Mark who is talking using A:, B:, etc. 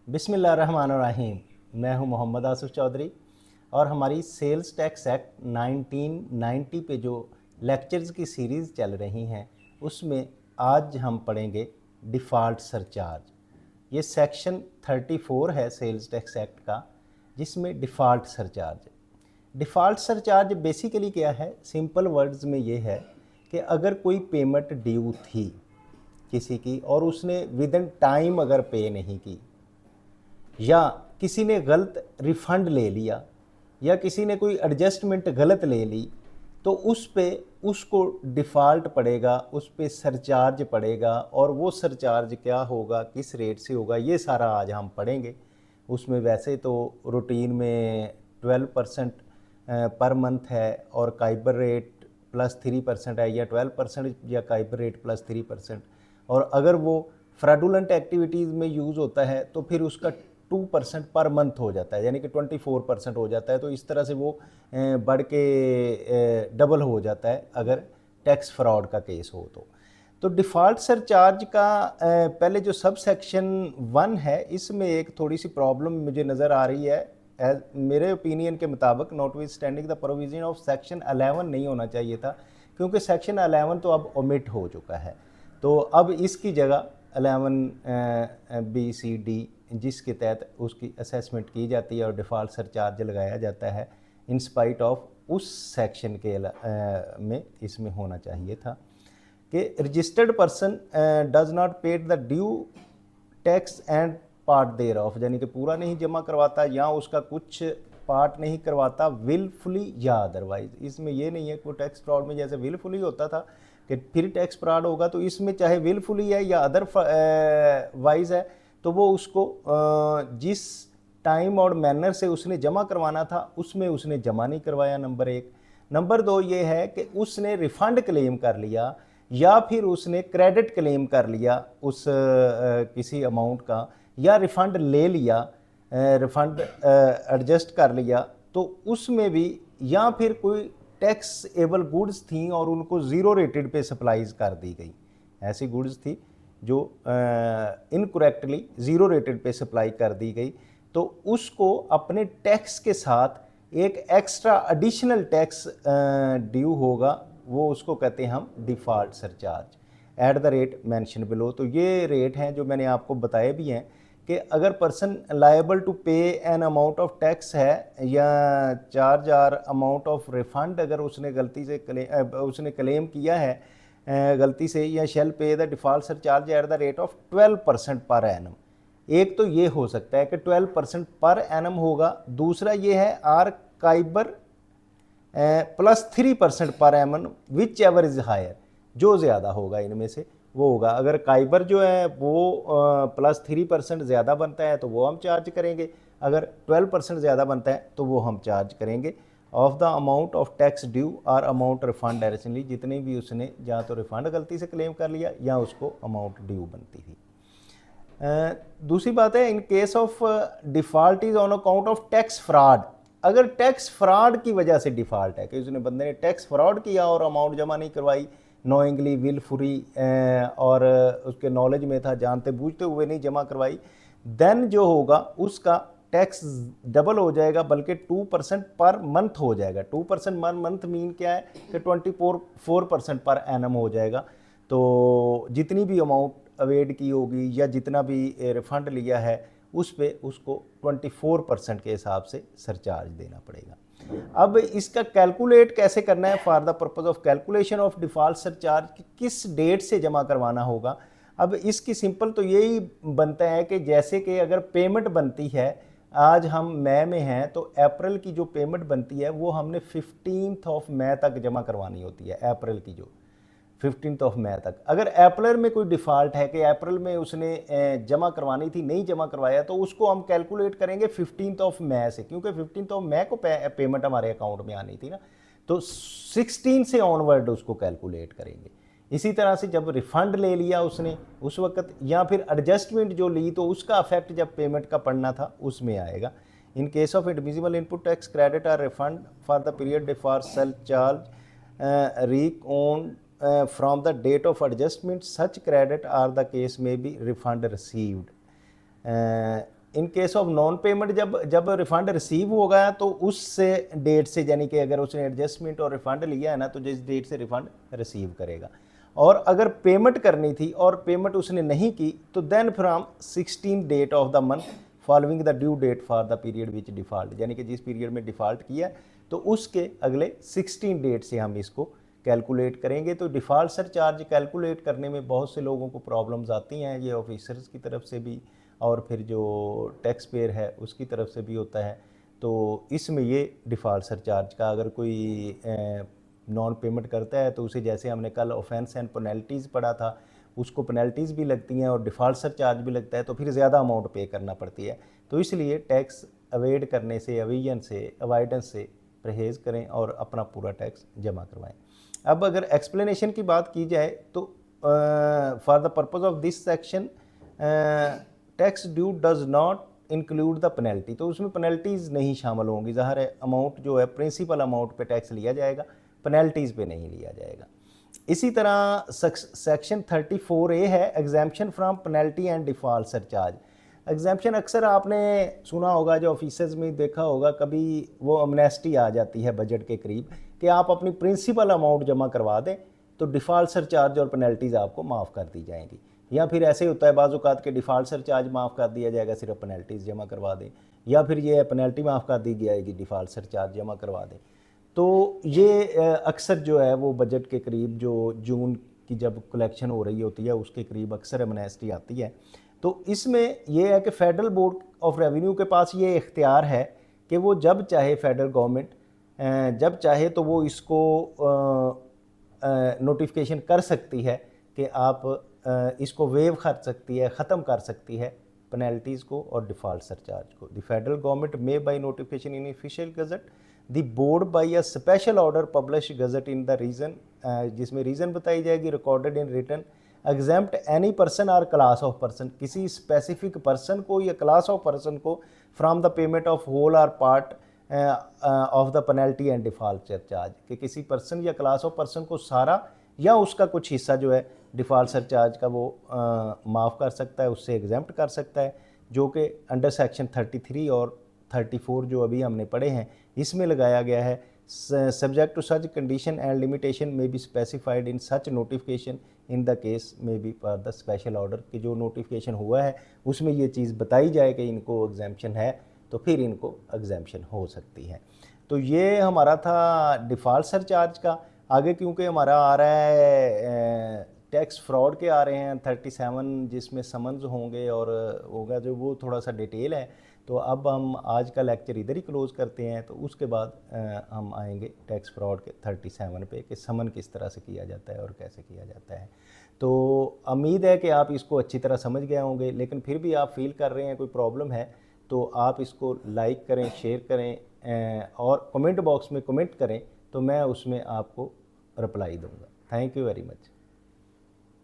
A: बिस्मिल्लाहिर्रहमानिर्रहीम। मैं हूं मोहम्मद आसिफ चौधरी और हमारी सेल्स टैक्स एक्ट 1990 पे जो लेक्चर्स की सीरीज़ चल रही हैं उसमें आज हम पढ़ेंगे डिफ़ॉल्ट सरचार्ज। ये सेक्शन 34 है सेल्स टैक्स एक्ट का, जिसमें default surcharge. Default surcharge basically क्या है, सिंपल वर्ड्स में ये है कि अगर कोई पेमेंट ड्यू थी किसी की और उसने विद इन टाइम अगर पे नहीं की, या किसी ने गलत रिफ़ंड ले लिया, या किसी ने कोई एडजस्टमेंट गलत ले ली, तो उस पे उसको डिफ़ॉल्ट पड़ेगा, उस पे सरचार्ज पड़ेगा। और वो सरचार्ज क्या होगा, किस रेट से होगा, ये सारा आज हम पढ़ेंगे। उसमें वैसे तो रूटीन में 12% पर मंथ है और काइबर रेट +3% है, या 12% या काइबर रेट +3%। और अगर वो फ्रैडुलेंट एक्टिविटीज़ में यूज़ होता है तो फिर उसका 2% पर मंथ हो जाता है, यानी कि 24% हो जाता है। तो इस तरह से वो बढ़ के डबल हो जाता है अगर टैक्स फ्रॉड का केस हो तो डिफ़ॉल्ट सरचार्ज का पहले जो सब सेक्शन 1 है, इसमें एक थोड़ी सी प्रॉब्लम मुझे नज़र आ रही है। मेरे ओपिनियन के मुताबिक notwithstanding the provision of section 11 नहीं होना चाहिए था, क्योंकि सेक्शन 11 तो अब ओमिट हो चुका है। तो अब इसकी जगह 11B, C, D, जिसके तहत उसकी असेसमेंट की जाती है और डिफ़ॉल्ट सरचार्ज लगाया जाता है, इन स्पाइट ऑफ उस सेक्शन के में इसमें होना चाहिए था कि registered person does not paid the due tax and part thereof, यानी कि पूरा नहीं जमा करवाता या उसका कुछ पार्ट नहीं करवाता, विलफुली या अदरवाइज। इसमें ये नहीं है कि वो टैक्स फ्रॉड में जैसे विलफुली होता था कि फिर टैक्स फ्रॉड होगा, तो इसमें चाहे विलफुली है या अदर वाइज है, तो वो उसको जिस टाइम और मैनर से उसने जमा करवाना था उसमें उसने जमा नहीं करवाया, नंबर 1। नंबर 2 ये है कि उसने रिफ़ंड क्लेम कर लिया या फिर उसने क्रेडिट क्लेम कर लिया उस किसी अमाउंट का, या रिफ़ंड ले लिया, रिफ़ंड एडजस्ट कर लिया, तो उसमें भी, या फिर कोई टैक्स एबल गुड्स थी और उनको ज़ीरो रेटेड पे सप्लाईज कर दी गई। ऐसी गुड्स थी जो इनकरेक्टली ज़ीरो रेटेड पे सप्लाई कर दी गई, तो उसको अपने टैक्स के साथ एक एक्स्ट्रा एडिशनल टैक्स ड्यू होगा, वो उसको कहते हैं हम default surcharge at the rate mention below. तो ये रेट हैं जो मैंने आपको बताए भी हैं कि अगर person liable to pay an amount of tax है या charge or amount of refund, अगर उसने गलती से उसने क्लेम किया है गलती से, या शेल पे the default surcharge at the rate of 12% per annum. एक तो ये हो सकता है कि 12% पर एनम होगा। दूसरा ये है आर काइबर +3% पर एमन विच एवर इज़ हायर, जो ज़्यादा होगा इनमें से वो होगा। अगर काइबर जो है वो +3% ज़्यादा बनता है तो वो हम चार्ज करेंगे, अगर 12% ज़्यादा बनता है तो वो हम चार्ज करेंगे of the amount of tax due और अमाउंट रिफंड एडिशनली, जितने भी उसने या तो रिफंड गलती से क्लेम कर लिया या उसको अमाउंट ड्यू बनती थी। दूसरी बात है, इन case of default is on account of tax fraud. अगर टैक्स फ्रॉड की वजह से डिफ़ॉल्ट है कि उसने बंदे ने टैक्स फ्रॉड किया और अमाउंट जमा नहीं करवाई, नोइंगली विलफुली और उसके नॉलेज में था, जानते बूझते हुए नहीं जमा करवाई, देन जो होगा उसका टैक्स डबल हो जाएगा, बल्कि 2% पर मंथ हो जाएगा। 2% पर मंथ मीन क्या है कि 24% पर एनम हो जाएगा। तो जितनी भी अमाउंट अवेड की होगी या जितना भी रिफंड लिया है उस पे उसको 24% के हिसाब से सरचार्ज देना पड़ेगा। अब इसका कैलकुलेट कैसे करना है, for the purpose of calculation of default surcharge किस डेट से जमा करवाना होगा। अब इसकी सिंपल तो यही बनता है कि जैसे कि अगर पेमेंट बनती है, आज हम मई में हैं तो अप्रैल की जो पेमेंट बनती है वो हमने 15 मई तक जमा करवानी होती है। अप्रैल की जो 15 मई तक, अगर अप्रैल में कोई डिफ़ॉल्ट है कि अप्रैल में उसने जमा करवानी थी, नहीं जमा करवाया, तो उसको हम कैलकुलेट करेंगे 15 से, क्योंकि 15 को पेमेंट हमारे अकाउंट में आनी थी ना, तो 16 से ऑनवर्ड उसको कैलकुलेट करेंगे। इसी तरह से जब रिफ़ंड ले लिया उसने उस वक्त, या फिर एडजस्टमेंट जो ली, तो उसका अफेक्ट जब पेमेंट का पड़ना था उसमें आएगा। In case of admissible input tax credit और refund for the period for sale charge रीक on from the date of adjustment, such credit or the case may be refund received. In case of non payment जब जब refund receive होगा तो उससे date से, यानी कि अगर उसने एडजस्टमेंट और रिफंड लिया है ना, तो जिस डेट से रिफंड रिसीव करेगा। और अगर पेमेंट करनी थी और पेमेंट उसने नहीं की तो then from 16 date of the month following the due date for the period which default, यानी कि जिस पीरियड में डिफ़ॉल्ट किया तो उसके अगले 16 डेट से हम इसको कैलकुलेट करेंगे। तो डिफ़ॉल्ट सरचार्ज कैलकुलेट करने में बहुत से लोगों को प्रॉब्लम्स आती हैं, ये ऑफिसर्स की तरफ से भी और फिर जो टैक्स पेयर है उसकी तरफ से भी होता है। तो इसमें ये डिफ़ॉल्ट सरचार्ज का अगर कोई नॉन पेमेंट करता है तो उसे, जैसे हमने कल ऑफेंस एंड पेनल्टीज़ पढ़ा था, उसको पेनल्टीज़ भी लगती हैं और डिफ़ॉल्ट सरचार्ज भी लगता है, तो फिर ज़्यादा अमाउंट पे करना पड़ती है। तो इसलिए टैक्स अवेड करने से, अविजन से, अवॉइडेंस से परहेज़ करें और अपना पूरा टैक्स जमा करवाएं। अब अगर एक्सप्लेनेशन की बात की जाए तो for the purpose of this section tax due does not include the penalty, तो उसमें पेनल्टीज़ नहीं शामिल होंगी। ज़ाहिर है अमाउंट जो है प्रिंसिपल अमाउंट पे टैक्स लिया जाएगा, पेनल्टीज़ पे नहीं लिया जाएगा। इसी तरह सेक्शन 34A है exemption from penalty and default surcharge. Exemption अक्सर आपने सुना होगा, जो ऑफिसर्स में देखा होगा, कभी वो अमनेस्टी आ जाती है बजट के करीब कि आप अपनी प्रिंसिपल अमाउंट जमा करवा दें तो डिफ़ॉल्ट सरचार्ज और पेनल्टीज़ आपको माफ़ कर दी जाएंगी। या फिर ऐसे होता है बाज़ औक़ात के डिफ़ॉल्ट सरचार्ज माफ़ कर दिया जाएगा, सिर्फ पेनल्टीज़ जमा करवा दें, या फिर ये पेनल्टी माफ़ कर दी जाएगी, डिफ़ॉल्ट सरचार्ज जमा करवा दें। तो ये अक्सर जो है वो बजट के करीब, जो जून की जब कलेक्शन हो रही होती है उसके करीब अक्सर एमनेस्टी आती है। तो इसमें यह है कि फेडरल बोर्ड ऑफ रेवेन्यू के पास ये इख्तियार है कि वो जब चाहे, फेडरल गवर्नमेंट जब चाहे तो वो इसको नोटिफिकेशन कर सकती है कि आप इसको वेव कर सकती है, ख़त्म कर सकती है पेनल्टीज़ को और डिफ़ॉल्ट सरचार्ज को। The federal government may by notification in official gazette, the board by a special order publish gazette in the reason, जिसमें रीज़न बताई जाएगी, recorded in written, exempt any person और क्लास ऑफ पर्सन, किसी specific person को या class of person को from the payment of whole और part of the penalty and default surcharge, कि किसी पर्सन या क्लास ऑफ पर्सन को सारा या उसका कुछ हिस्सा जो है डिफ़ॉल्ट सरचार्ज का वो माफ़ कर सकता है, उससे एग्जाम्प्ट कर सकता है, जो कि अंडर सेक्शन 33 और 34 जो अभी हमने पढ़े हैं इसमें लगाया गया है। Subject to such condition and limitation में be specified in such notification in the case में be for the special order, कि जो नोटिफिकेशन हुआ है उसमें ये चीज़ बताई जाए कि इनको एग्जाम्पशन है तो फिर इनको एग्जाम्पशन हो सकती है। तो ये हमारा था डिफ़ॉल्ट सरचार्ज का। आगे क्योंकि हमारा आ रहा है टैक्स फ्रॉड के आ रहे हैं 37, जिसमें समन्स होंगे और होगा जो, वो थोड़ा सा डिटेल है। तो अब हम आज का लेक्चर इधर ही क्लोज़ करते हैं, तो उसके बाद हम आएंगे टैक्स फ्रॉड के 37 पे कि समन किस तरह से किया जाता है और कैसे किया जाता है। तो उम्मीद है कि आप इसको अच्छी तरह समझ गए होंगे, लेकिन फिर भी आप फील कर रहे हैं कोई प्रॉब्लम है तो आप इसको लाइक करें, शेयर करें और कमेंट बॉक्स में कमेंट करें, तो मैं उसमें आपको रिप्लाई दूंगा। Thank you very much.